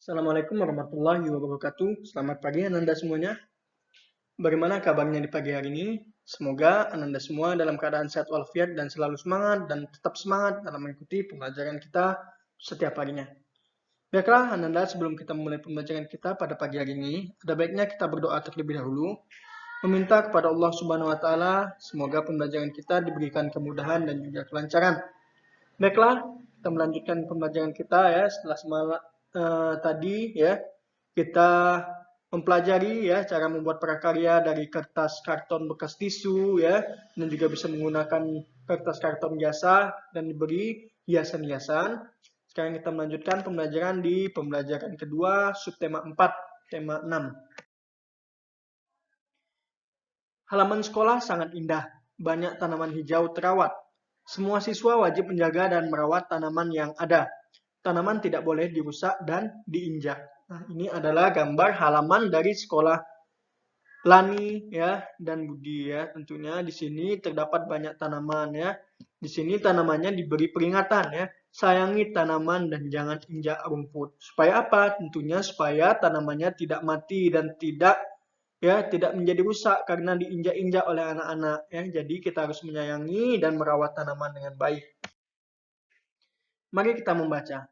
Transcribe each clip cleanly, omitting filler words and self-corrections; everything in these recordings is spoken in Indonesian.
Assalamualaikum warahmatullahi wabarakatuh. Selamat pagi Ananda semuanya. Bagaimana kabarnya di pagi hari ini? Semoga Ananda semua dalam keadaan sehat walafiat dan selalu semangat dan tetap semangat dalam mengikuti pembelajaran kita setiap harinya. Baiklah Ananda, sebelum kita memulai pembelajaran kita pada pagi hari ini, ada baiknya kita berdoa terlebih dahulu, meminta kepada Allah Subhanahu wa taala semoga pembelajaran kita diberikan kemudahan dan juga kelancaran. Baiklah, kita melanjutkan pembelajaran kita ya setelah semalam tadi ya kita mempelajari ya cara membuat prakarya dari kertas karton bekas tisu ya dan juga bisa menggunakan kertas karton biasa dan diberi hiasan-hiasan. Sekarang kita melanjutkan pembelajaran di pembelajaran kedua subtema 4, tema 6. Halaman sekolah sangat indah, banyak tanaman hijau terawat. Semua siswa wajib menjaga dan merawat tanaman yang ada. Tanaman tidak boleh dirusak dan diinjak. Nah, ini adalah gambar halaman dari sekolah Lani ya dan Budi ya. Tentunya di sini terdapat banyak tanaman ya. Di sini tanamannya diberi peringatan ya. Sayangi tanaman dan jangan injak rumput. Supaya apa? Tentunya supaya tanamannya tidak mati dan tidak menjadi rusak karena diinjak-injak oleh anak-anak ya. Jadi kita harus menyayangi dan merawat tanaman dengan baik. Mari kita membaca.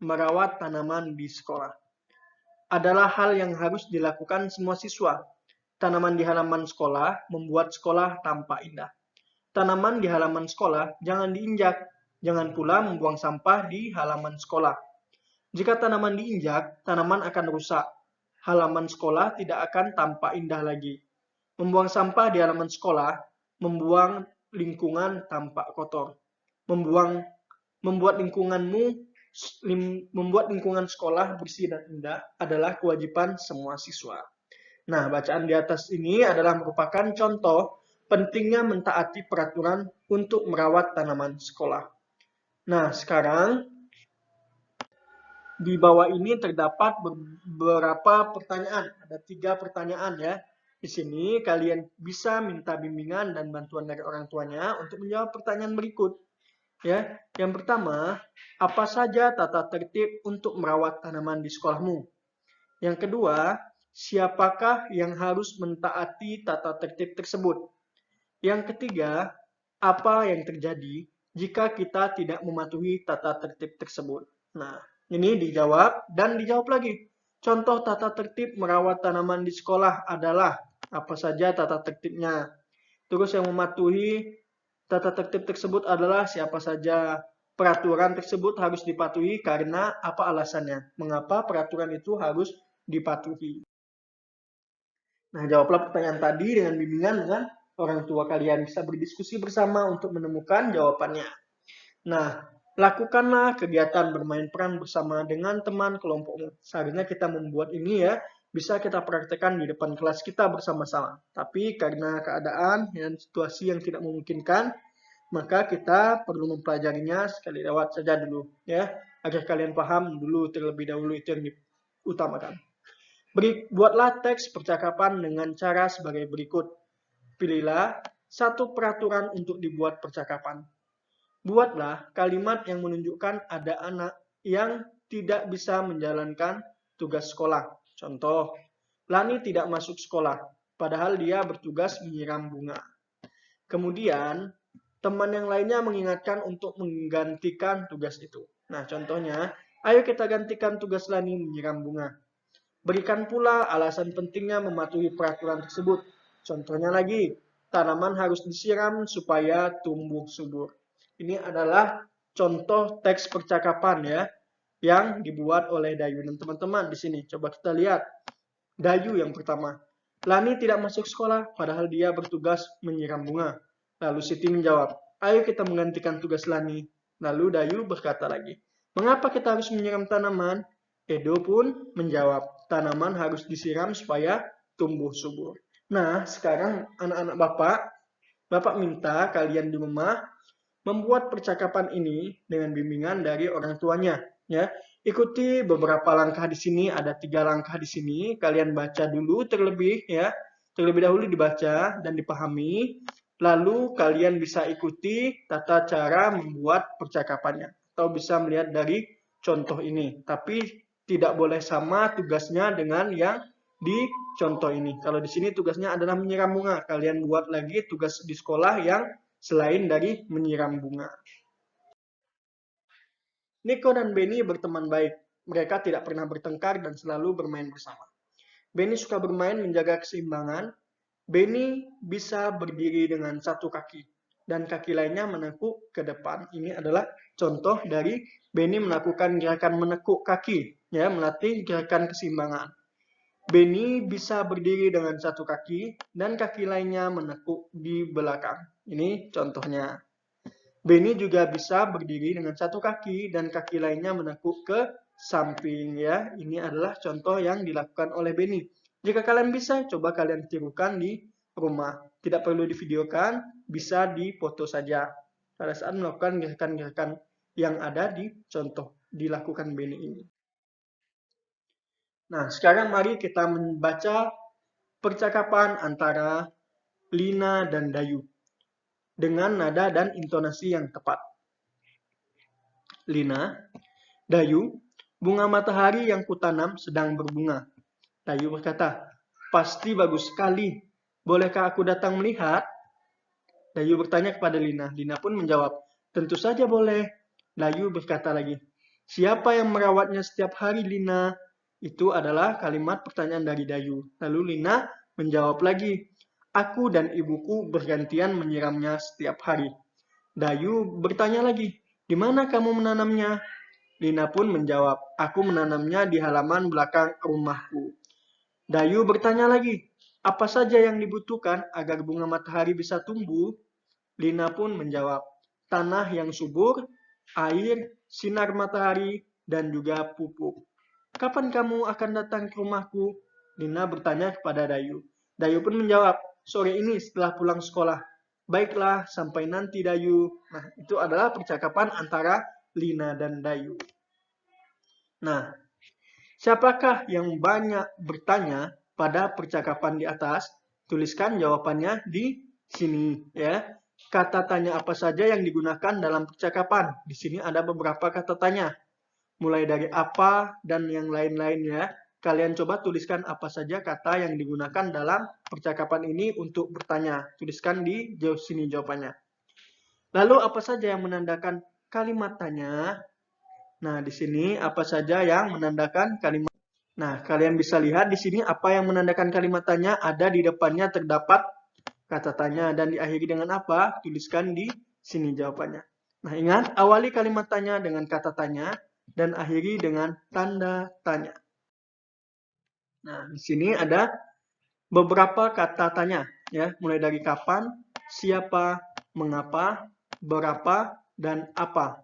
Merawat tanaman di sekolah adalah hal yang harus dilakukan semua siswa. Tanaman di halaman sekolah membuat sekolah tampak indah. Tanaman di halaman sekolah jangan diinjak. Jangan pula membuang sampah di halaman sekolah. Jika tanaman diinjak, tanaman akan rusak. Halaman sekolah tidak akan tampak indah lagi. Membuang sampah di halaman sekolah membuang lingkungan tampak kotor. Membuat lingkungan sekolah bersih dan indah adalah kewajiban semua siswa. Nah, bacaan di atas ini adalah merupakan contoh pentingnya mentaati peraturan untuk merawat tanaman sekolah. Nah, sekarang di bawah ini terdapat beberapa pertanyaan. Ada 3 pertanyaan ya. Di sini kalian bisa minta bimbingan dan bantuan dari orang tuanya untuk menjawab pertanyaan berikut. Ya, yang pertama, apa saja tata tertib untuk merawat tanaman di sekolahmu? Yang kedua, siapakah yang harus mentaati tata tertib tersebut? Yang ketiga, apa yang terjadi jika kita tidak mematuhi tata tertib tersebut? Nah, ini dijawab dan dijawab lagi. Contoh tata tertib merawat tanaman di sekolah adalah apa saja tata tertibnya? Terus yang mematuhi tata tertib tersebut adalah siapa saja. Peraturan tersebut harus dipatuhi karena apa alasannya? Mengapa peraturan itu harus dipatuhi? Nah, jawablah pertanyaan tadi dengan bimbingan dengan orang tua kalian. Bisa berdiskusi bersama untuk menemukan jawabannya. Nah, lakukanlah kegiatan bermain peran bersama dengan teman kelompokmu. Seharusnya kita membuat ini ya, bisa kita praktekkan di depan kelas kita bersama-sama. Tapi karena keadaan dan situasi yang tidak memungkinkan, maka kita perlu mempelajarinya sekali lewat saja dulu ya, agar kalian paham dulu terlebih dahulu itu yang diutamakan. Buatlah teks percakapan dengan cara sebagai berikut. Pilihlah satu peraturan untuk dibuat percakapan. Buatlah kalimat yang menunjukkan ada anak yang tidak bisa menjalankan tugas sekolah. Contoh, Lani tidak masuk sekolah, padahal dia bertugas menyiram bunga. Kemudian, teman yang lainnya mengingatkan untuk menggantikan tugas itu. Nah, contohnya, ayo kita gantikan tugas Lani menyiram bunga. Berikan pula alasan pentingnya mematuhi peraturan tersebut. Contohnya lagi, tanaman harus disiram supaya tumbuh subur. Ini adalah contoh teks percakapan ya yang dibuat oleh Dayu dan teman-teman di sini. Coba kita lihat. Dayu yang pertama. Lani tidak masuk sekolah padahal dia bertugas menyiram bunga. Lalu Siti menjawab, ayo kita menggantikan tugas Lani. Lalu Dayu berkata lagi, mengapa kita harus menyiram tanaman? Edo pun menjawab, tanaman harus disiram supaya tumbuh subur. Nah, sekarang anak-anak Bapak minta kalian di rumah membuat percakapan ini dengan bimbingan dari orang tuanya. Ya, ikuti beberapa langkah di sini. Ada 3 langkah di sini. Kalian baca dulu terlebih dahulu dibaca dan dipahami. Lalu kalian bisa ikuti tata cara membuat percakapannya atau bisa melihat dari contoh ini. Tapi tidak boleh sama tugasnya dengan yang di contoh ini. Kalau di sini tugasnya adalah menyiram bunga. Kalian buat lagi tugas di sekolah yang selain dari menyiram bunga. Nico dan Benny berteman baik. Mereka tidak pernah bertengkar dan selalu bermain bersama. Benny suka bermain menjaga keseimbangan. Benny bisa berdiri dengan satu kaki dan kaki lainnya menekuk ke depan. Ini adalah contoh dari Benny melakukan gerakan menekuk kaki, ya, melatih gerakan keseimbangan. Benny bisa berdiri dengan satu kaki dan kaki lainnya menekuk di belakang. Ini contohnya. Benny juga bisa berdiri dengan satu kaki dan kaki lainnya menekuk ke samping, ya. Ini adalah contoh yang dilakukan oleh Benny. Jika kalian bisa, coba kalian tirukan di rumah. Tidak perlu divideokan, bisa difoto saja. Pada saat melakukan gerakan-gerakan yang ada di contoh dilakukan Benny ini. Nah, sekarang mari kita membaca percakapan antara Lina dan Dayu dengan nada dan intonasi yang tepat. Lina, Dayu, bunga matahari yang kutanam sedang berbunga. Dayu berkata, pasti bagus sekali. Bolehkah aku datang melihat? Dayu bertanya kepada Lina. Lina pun menjawab, tentu saja boleh. Dayu berkata lagi, siapa yang merawatnya setiap hari, Lina? Itu adalah kalimat pertanyaan dari Dayu. Lalu Lina menjawab lagi, aku dan ibuku bergantian menyiramnya setiap hari. Dayu bertanya lagi, di mana kamu menanamnya? Lina pun menjawab, aku menanamnya di halaman belakang rumahku. Dayu bertanya lagi, apa saja yang dibutuhkan agar bunga matahari bisa tumbuh? Lina pun menjawab, tanah yang subur, air, sinar matahari, dan juga pupuk. Kapan kamu akan datang ke rumahku? Lina bertanya kepada Dayu. Dayu pun menjawab, sore ini setelah pulang sekolah. Baiklah, sampai nanti Dayu. Nah, itu adalah percakapan antara Lina dan Dayu. Nah, siapakah yang banyak bertanya pada percakapan di atas? Tuliskan jawabannya di sini, ya. Kata tanya apa saja yang digunakan dalam percakapan? Di sini ada beberapa kata tanya. Mulai dari apa dan yang lain-lainnya. Kalian coba tuliskan apa saja kata yang digunakan dalam percakapan ini untuk bertanya. Tuliskan di sini jawabannya. Lalu apa saja yang menandakan kalimat tanya? Nah, di sini apa saja yang menandakan kalimat. Nah, kalian bisa lihat di sini apa yang menandakan kalimat tanya ada di depannya terdapat kata tanya dan diakhiri dengan apa? Tuliskan di sini jawabannya. Nah, ingat awali kalimat tanya dengan kata tanya dan akhiri dengan tanda tanya. Nah, di sini ada beberapa kata tanya, ya, mulai dari kapan, siapa, mengapa, berapa, dan apa.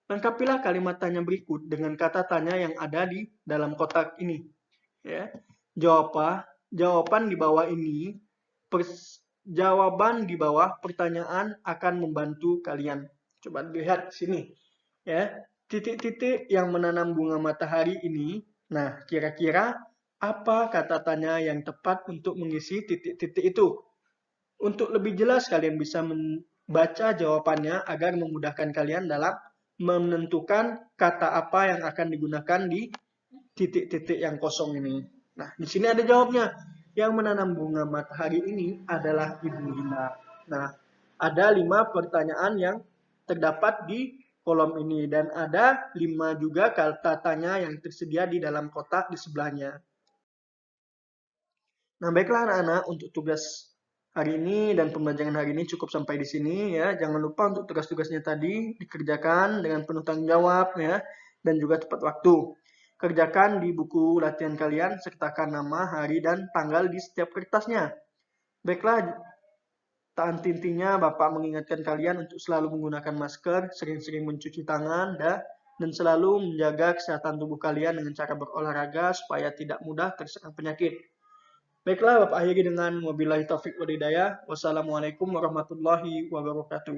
Lengkapilah kalimat tanya berikut dengan kata tanya yang ada di dalam kotak ini. Ya. Jawaban di bawah ini, jawaban di bawah pertanyaan akan membantu kalian. Coba lihat sini. Ya, titik-titik yang menanam bunga matahari ini. Nah, kira-kira apa kata tanya yang tepat untuk mengisi titik-titik itu? Untuk lebih jelas kalian bisa membaca jawabannya agar memudahkan kalian dalam menentukan kata apa yang akan digunakan di titik-titik yang kosong ini. Nah, di sini ada jawabnya. Yang menanam bunga matahari ini adalah Ibu Lina. Nah, ada 5 pertanyaan yang terdapat di kolom ini dan ada 5 juga kata tanya yang tersedia di dalam kotak di sebelahnya. Nah, baiklah anak-anak, untuk tugas hari ini dan pembelajaran hari ini cukup sampai di sini, ya. Jangan lupa untuk tugas-tugasnya tadi dikerjakan dengan penuh tanggung jawab, ya, dan juga tepat waktu. Kerjakan di buku latihan kalian, sertakan nama, hari, dan tanggal di setiap kertasnya. Baiklah, tak henti-hentinya Bapak mengingatkan kalian untuk selalu menggunakan masker, sering-sering mencuci tangan, dan selalu menjaga kesehatan tubuh kalian dengan cara berolahraga supaya tidak mudah terserang penyakit. Baiklah, Bapak akhiri dengan wabillahi taufik wal hidayah. Wassalamualaikum warahmatullahi wabarakatuh.